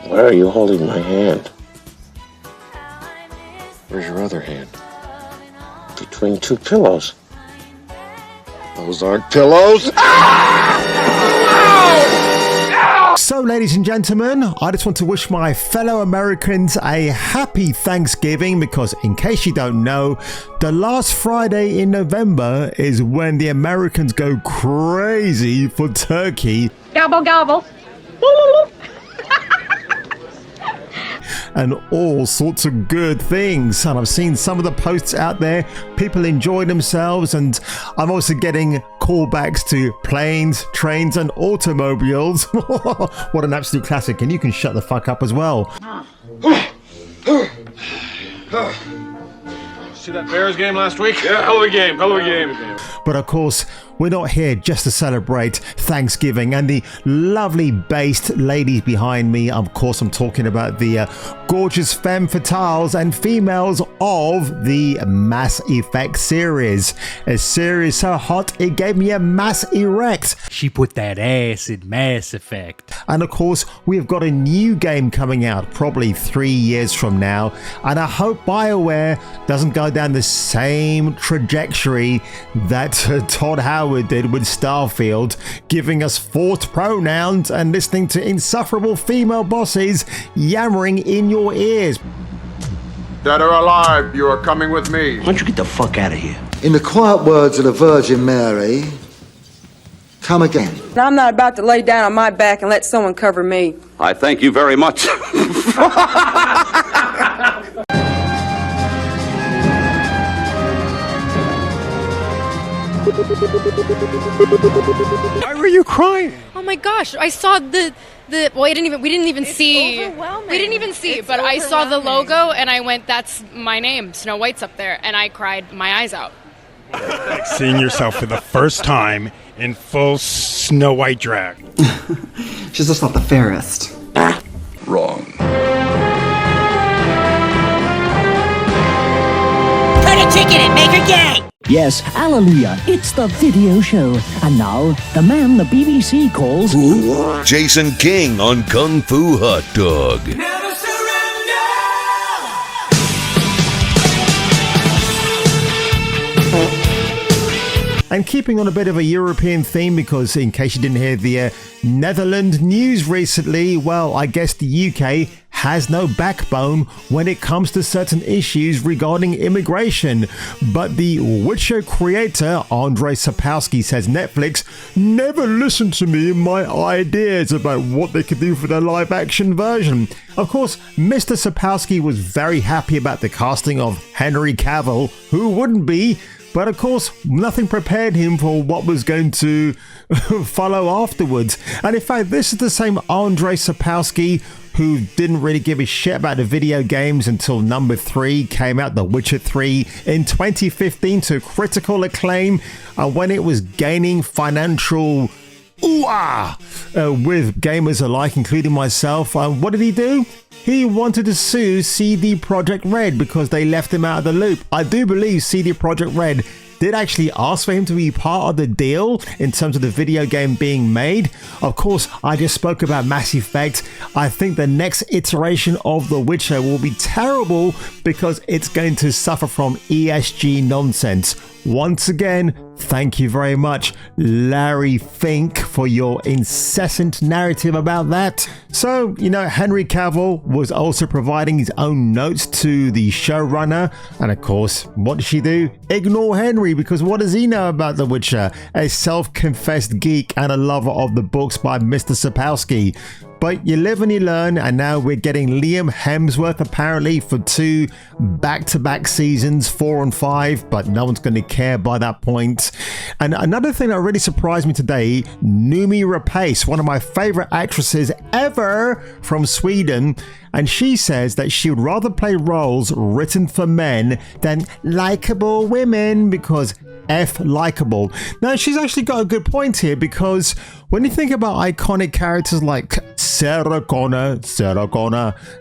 Why are you holding my hand? Where's your other hand? Between two pillows. Those aren't pillows. So, ladies and gentlemen, I just want to wish my fellow Americans a happy Thanksgiving because, in case you don't know, the last Friday in November is when the Americans go crazy for turkey. Gobble, gobble. And all sorts of good things. And I've seen some of the posts out there, people enjoy themselves, and I'm also getting callbacks to planes, trains, and automobiles. What an absolute classic. And you can shut the fuck up as well. See that Bears game last week? Yeah, hell of a game. But of course, we're not here just to celebrate Thanksgiving and the lovely based ladies behind me. Of course, I'm talking about the gorgeous femme fatales and females of the Mass Effect series. A series so hot it gave me a mass erect. She put that ass in Mass Effect. And of course, we've got a new game coming out probably 3 years from now. And I hope BioWare doesn't go down the same trajectory that Todd Howard did with Starfield, giving us forced pronouns and listening to insufferable female bosses yammering in your ears. Dead or alive, you are coming with me. Why don't you get the fuck out of here? In the quiet words of the Virgin Mary, come again. I'm not about to lay down on my back and let someone cover me. I thank you very much. Why were you crying? Oh my gosh, I saw the well, we didn't even see, but I saw the logo and I went, that's my name, Snow White's up there, and I cried my eyes out. Like seeing yourself for the first time in full Snow White drag. She's just not the fairest. Wrong. Put a ticket in, make her gay! Yes, hallelujah, it's the video show. And now, the man the BBC calls... Jason King on Kung Fu Hot Dog. Never surrender! And keeping on a bit of a European theme, because in case you didn't hear the Netherlands news recently, well, I guess the UK has no backbone when it comes to certain issues regarding immigration. But the Witcher creator, Andrzej Sapkowski, says Netflix never listened to me and my ideas about what they could do for their live action version. Of course, Mr. Sapkowski was very happy about the casting of Henry Cavill. Who wouldn't be? But of course, nothing prepared him for what was going to follow afterwards. And in fact, this is the same Andrzej Sapkowski who didn't really give a shit about the video games until number 3 came out, The Witcher 3, in 2015 to critical acclaim when it was gaining financial with gamers alike, including myself. What did he do? He wanted to sue CD Projekt Red because they left him out of the loop. I do believe CD Projekt Red did actually ask for him to be part of the deal in terms of the video game being made. Of course, I just spoke about Mass Effect. I think the next iteration of The Witcher will be terrible because it's going to suffer from ESG nonsense. Once again, thank you very much, Larry Fink, for your incessant narrative about that. So, Henry Cavill was also providing his own notes to the showrunner. And of course, what did she do? Ignore Henry, because what does he know about The Witcher? A self-confessed geek and a lover of the books by Mr. Sapkowski. But you live and you learn, and now we're getting Liam Hemsworth apparently for 2 back-to-back seasons, 4 and 5, but no one's going to care by that point. And another thing that really surprised me today, Noomi Rapace, one of my favorite actresses ever from Sweden, and she says that she would rather play roles written for men than likable women because F likable. Now, she's actually got a good point here, because when you think about iconic characters like Sarah Connor,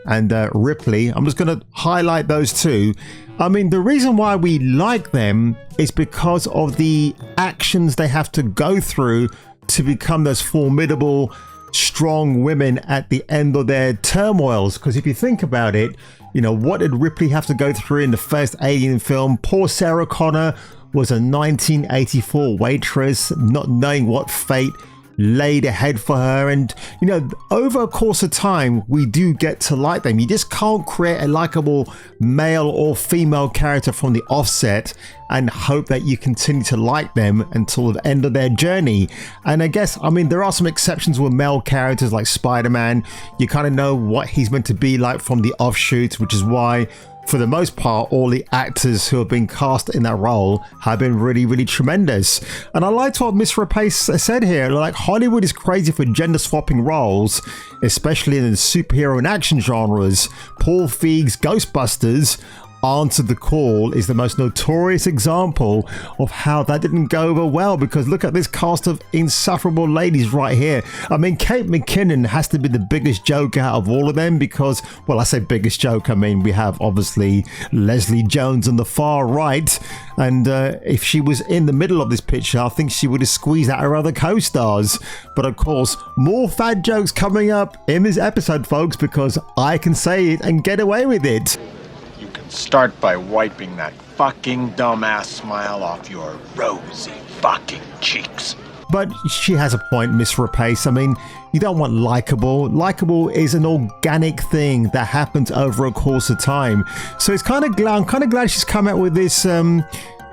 and Ripley, I'm just going to highlight those two. I mean, the reason why we like them is because of the actions they have to go through to become those formidable strong women at the end of their turmoils. Because if you think about it, you know, what did Ripley have to go through in the first Alien film? Poor Sarah Connor was a 1984 waitress, not knowing what fate laid ahead for her. And you know, over a course of time, we do get to like them. You just can't create a likable male or female character from the offset and hope that you continue to like them until the end of their journey. And I guess, I mean, there are some exceptions with male characters like Spider-Man. You kind of know what he's meant to be like from the offshoots, which is why for the most part, all the actors who have been cast in that role have been really, really tremendous. And I liked what Miss Rapace said here. Like, Hollywood is crazy for gender swapping roles, especially in the superhero and action genres. Paul Feig's Ghostbusters Answered the Call is the most notorious example of how that didn't go over well, because look at this cast of insufferable ladies right here. I mean, Kate McKinnon has to be the biggest joke out of all of them because, well, I say biggest joke, I mean, we have obviously Leslie Jones on the far right, and if she was in the middle of this picture, I think she would have squeezed out her other co-stars. But of course, more fat jokes coming up in this episode, folks, because I can say it and get away with it. Start by wiping that fucking dumbass smile off your rosy fucking cheeks. But she has a point, Miss Rapace. I mean, you don't want likable. Likable is an organic thing that happens over a course of time. So it's kind of glad. I'm kind of glad she's come out with this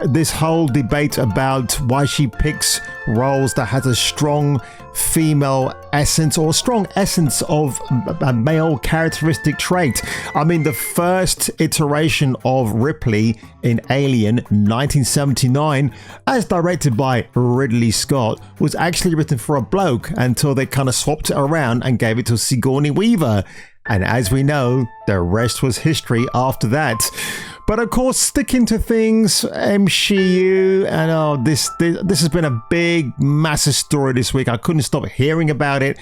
this whole debate about why she picks roles that has a strong female essence or strong essence of a male characteristic trait. I mean, the first iteration of Ripley in Alien 1979, as directed by Ridley Scott, was actually written for a bloke until they kind of swapped it around and gave it to Sigourney Weaver. And as we know, the rest was history after that. But of course, sticking to things, MCU, and this has been a big, massive story this week. I couldn't stop hearing about it.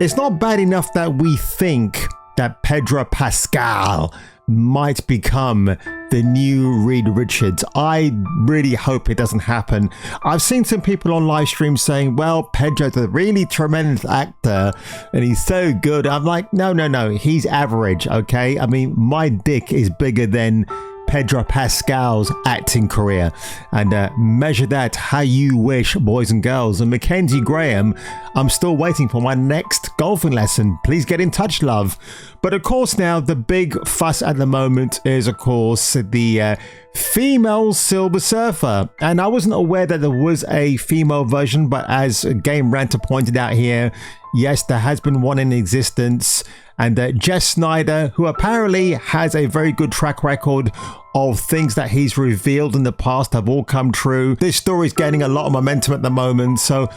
It's not bad enough that we think that Pedro Pascal might become the new Reed Richards. I really hope it doesn't happen. I've seen some people on live stream saying, well, Pedro's a really tremendous actor and he's so good. I'm like, no, he's average, okay? I mean, my dick is bigger than Pedro Pascal's acting career, and measure that how you wish, boys and girls. And Mackenzie Graham, I'm still waiting for my next golfing lesson. Please get in touch, love. But of course, now the big fuss at the moment is, of course, the female Silver Surfer. And I wasn't aware that there was a female version, but as Game Ranter pointed out here, yes, there has been one in existence. And Jess Snyder, who apparently has a very good track record of things that he's revealed in the past have all come true. This story is gaining a lot of momentum at the moment, so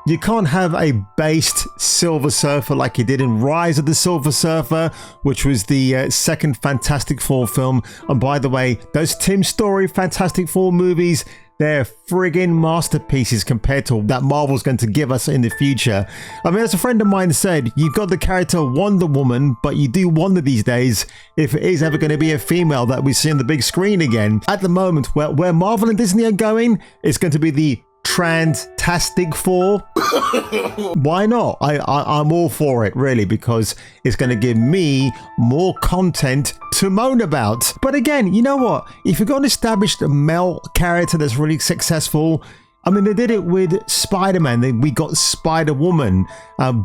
you can't have a based Silver Surfer like you did in Rise of the Silver Surfer, which was the second Fantastic Four film. And by the way, those Tim Story Fantastic Four movies, they're friggin' masterpieces compared to that Marvel's going to give us in the future. I mean, as a friend of mine said, you've got the character Wonder Woman, but you do wonder these days if it is ever going to be a female that we see on the big screen again. At the moment, where Marvel and Disney are going, it's going to be the Transtastic Four. Why not? I'm all for it, really, because it's going to give me more content to moan about. But again, you know what? If you've got an established male character that's really successful, I mean, they did it with Spider-Man. We got Spider-Woman.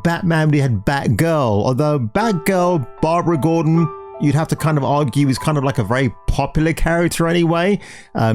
Batman, we had Batgirl. Although Batgirl, Barbara Gordon, you'd have to kind of argue is kind of like a very popular character anyway.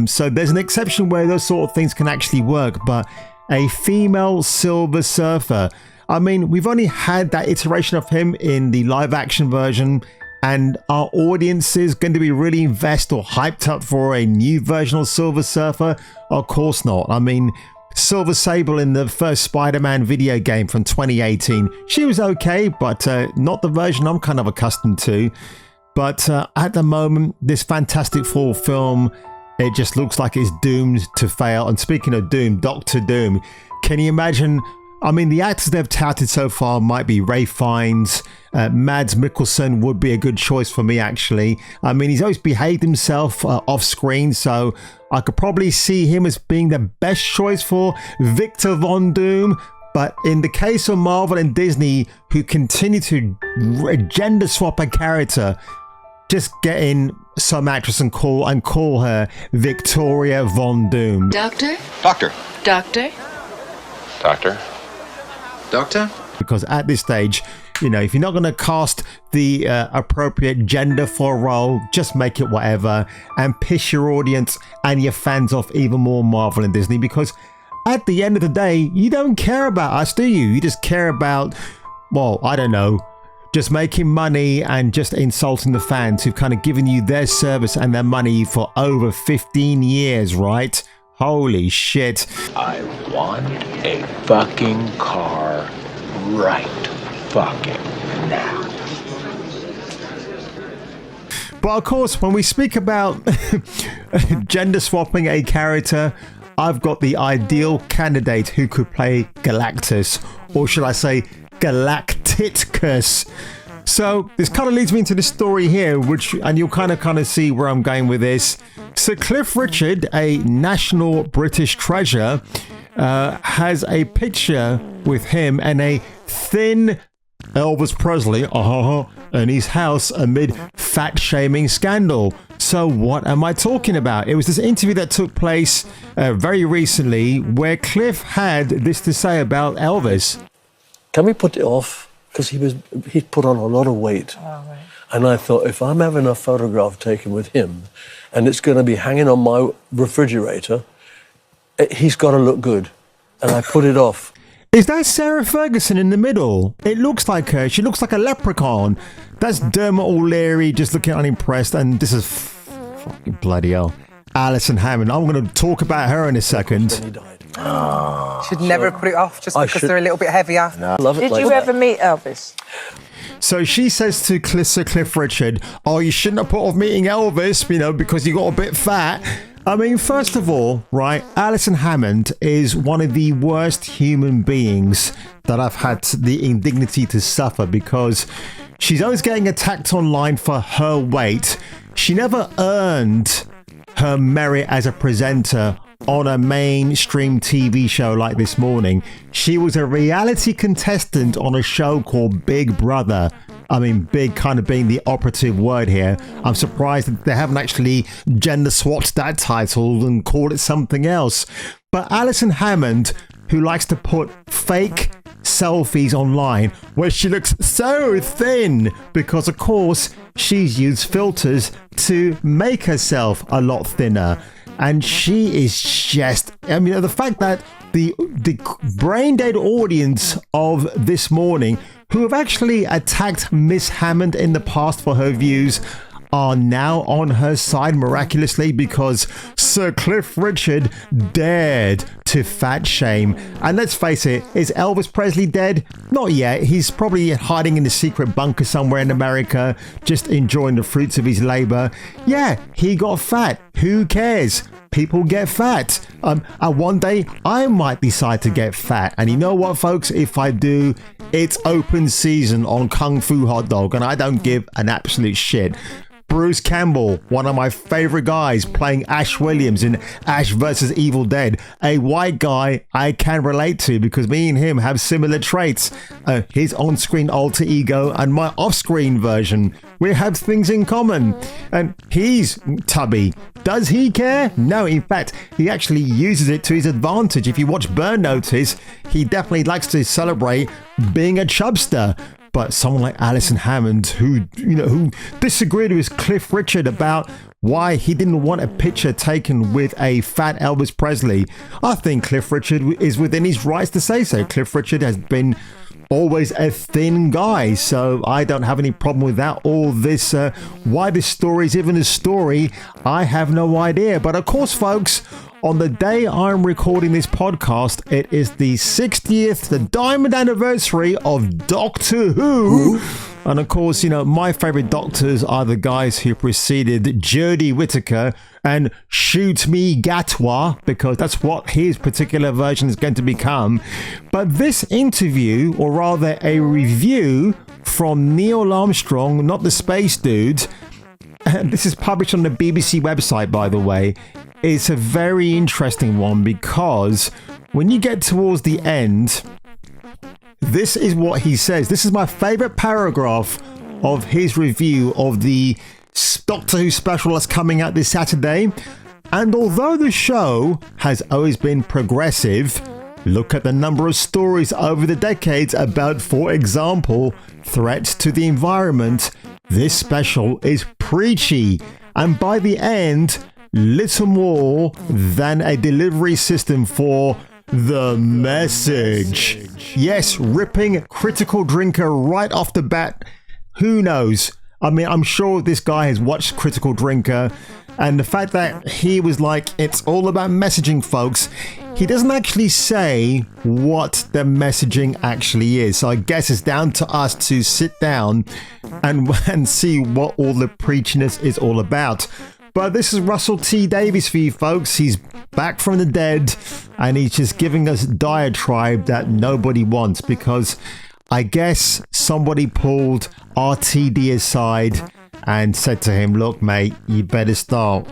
So there's an exception where those sort of things can actually work. But a female Silver Surfer, I mean, we've only had that iteration of him in the live action version. And our audience is going to be really invested or hyped up for a new version of Silver Surfer? Of course not. I mean, Silver Sable in the first Spider-Man video game from 2018, she was okay, but not the version I'm kind of accustomed to. But at the moment, this Fantastic Four film, it just looks like it's doomed to fail. And speaking of Doom, Doctor Doom, can you imagine? I mean, the actors they've touted so far might be Ralph Fiennes. Mads Mikkelsen would be a good choice for me, actually. I mean, he's always behaved himself off screen, so I could probably see him as being the best choice for Victor Von Doom. But in the case of Marvel and Disney, who continue to gender swap a character, just get in some actress and call her Victoria Von Doom. Doctor? Doctor. Doctor? Doctor. Doctor? Because at this stage, you know, if you're not going to cast the appropriate gender for a role, just make it whatever and piss your audience and your fans off even more, Marvel and Disney, because at the end of the day, you don't care about us, do you? You just care about, well, I don't know, just making money and just insulting the fans who've kind of given you their service and their money for over 15 years, right? Holy shit. I want a fucking car right fucking now. But of course, when we speak about gender swapping a character, I've got the ideal candidate who could play Galactus, or should I say Galacticus. So this kind of leads me into the story here, and you'll kind of see where I'm going with this. So Cliff Richard, a national British treasure, has a picture with him and a thin Elvis Presley in his house amid fat shaming scandal. So what am I talking about? It was this interview that took place very recently where Cliff had this to say about Elvis. Can we put it off? Because he'd put on a lot of weight. Oh, right. And I thought, if I'm having a photograph taken with him and it's going to be hanging on my refrigerator, he's got to look good. And I put it off. Is that Sarah Ferguson in the middle? It looks like her. She looks like a leprechaun. That's Dermot O'Leary just looking unimpressed. And this is fucking bloody hell, Alison Hammond. I'm going to talk about her in a second. Should never put it off just because they're a little bit heavier. No, love it. Did you ever meet Elvis? So she says to Sir Cliff Richard, oh, you shouldn't have put off meeting Elvis, you know, because you got a bit fat. I mean, first of all, right, Alison Hammond is one of the worst human beings that I've had the indignity to suffer, because she's always getting attacked online for her weight. She never earned her merit as a presenter on a mainstream TV show like This Morning. She was a reality contestant on a show called Big Brother. I mean, big kind of being the operative word here. I'm surprised that they haven't actually gender swapped that title and called it something else. But Alison Hammond, who likes to put fake selfies online where she looks so thin because, of course, she's used filters to make herself a lot thinner. And she is just, I mean, the fact that the brain dead audience of This Morning, who have actually attacked Miss Hammond in the past for her views, are now on her side miraculously because Sir Cliff Richard dared to fat shame. And let's face it, is Elvis Presley dead? Not yet. He's probably hiding in a secret bunker somewhere in America, just enjoying the fruits of his labor. Yeah, he got fat. Who cares? People get fat. And one day I might decide to get fat. And you know what, folks? If I do, it's open season on Kung Fu Hot Dog, and I don't give an absolute shit. Bruce Campbell, one of my favorite guys, playing Ash Williams in Ash vs. Evil Dead. A white guy I can relate to because me and him have similar traits. His on-screen alter ego and my off-screen version. We have things in common. And he's tubby. Does he care? No, in fact, he actually uses it to his advantage. If you watch Burn Notice, he definitely likes to celebrate being a chubster. But someone like Alison Hammond, who disagreed with Cliff Richard about why he didn't want a picture taken with a fat Elvis Presley, I think Cliff Richard is within his rights to say so. Cliff Richard has been always a thin guy, so I don't have any problem with that. All this, why this story is even a story, I have no idea. But of course, folks, on the day I'm recording this podcast, it is the 60th, the diamond anniversary of Doctor Who. And of course, you know, my favorite doctors are the guys who preceded Jodie Whittaker and Shoot Me Gatwa, because that's what his particular version is going to become. But this interview, or rather a review from Neil Armstrong, not the space dude, and this is published on the BBC website, by the way. It's a very interesting one because when you get towards the end, This is what he says. This is my favorite paragraph of his review of the Doctor Who special that's coming out this Saturday. And although the show has always been progressive, look at the number of stories over the decades about, for example, threats to the environment. This special is preachy, and by the end, little more than a delivery system for the message. Yes, ripping Critical Drinker right off the bat. Who knows? I mean, I'm sure this guy has watched Critical Drinker, and the fact that he was like, it's all about messaging, folks. He doesn't actually say what the messaging actually is. So I guess it's down to us to sit down and see what all the preachiness is all about. But this is Russell T Davies for you folks. He's back from the dead, and he's just giving us diatribe that nobody wants, because I guess somebody pulled RTD aside and said to him, look, mate, you better start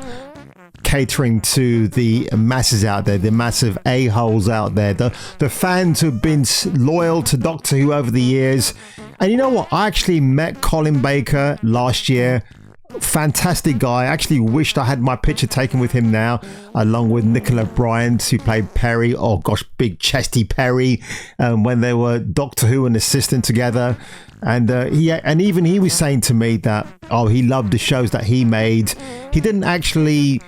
catering to the masses out there, the massive a-holes out there, the fans who've been loyal to Doctor Who over the years. And you know what? I actually met Colin Baker last year. Fantastic guy. I actually wished I had my picture taken with him now, along with Nicola Bryant, who played Perry. Oh gosh, big chesty Perry, when they were Doctor Who and assistant together. And even he was saying to me that, oh, he loved the shows that he made. He didn't actually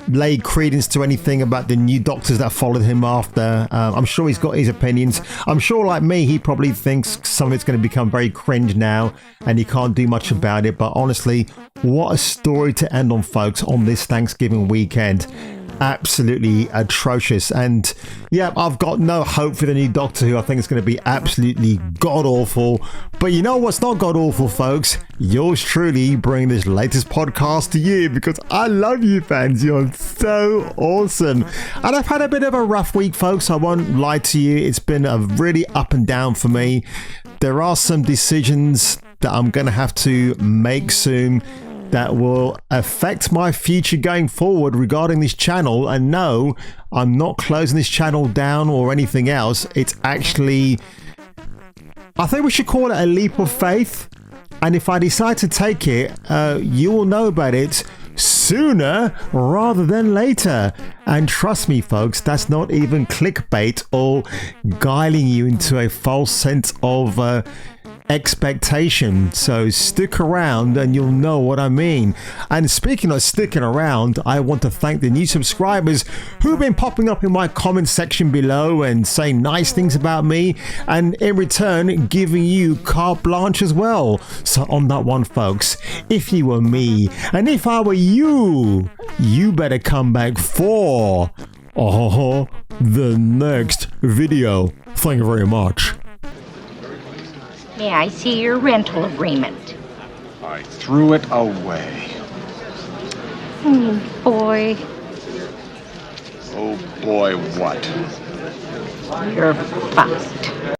lay credence to anything about the new doctors that followed him after. I'm sure he's got his opinions. I'm sure, like me, he probably thinks some of it's going to become very cringe now and he can't do much about it. But honestly, what a story to end on, folks, on this Thanksgiving weekend. Absolutely atrocious. And yeah, I've got no hope for the new Doctor Who. I think it's going to be absolutely god-awful. But you know what's not god-awful, folks? Yours truly bringing this latest podcast to you, because I love you fans. You're so awesome. And I've had a bit of a rough week, folks. I won't lie to you. It's been a really up and down for me. There are some decisions that I'm going to have to make soon that will affect my future going forward regarding this channel. And no, I'm not closing this channel down or anything else. It's actually, I think we should call it a leap of faith. And if I decide to take it, you will know about it sooner rather than later. And trust me, folks, that's not even clickbait or guiling you into a false sense of expectation. So stick around and you'll know what I mean. And speaking of sticking around, I want to thank the new subscribers who've been popping up in my comment section below and saying nice things about me, and in return giving you carte blanche as well. So on that one, folks, if you were me and if I were you, you better come back for the next video. Thank you very much. Yeah, I see your rental agreement. I threw it away. Oh, boy. Oh, boy, what? You're fucked.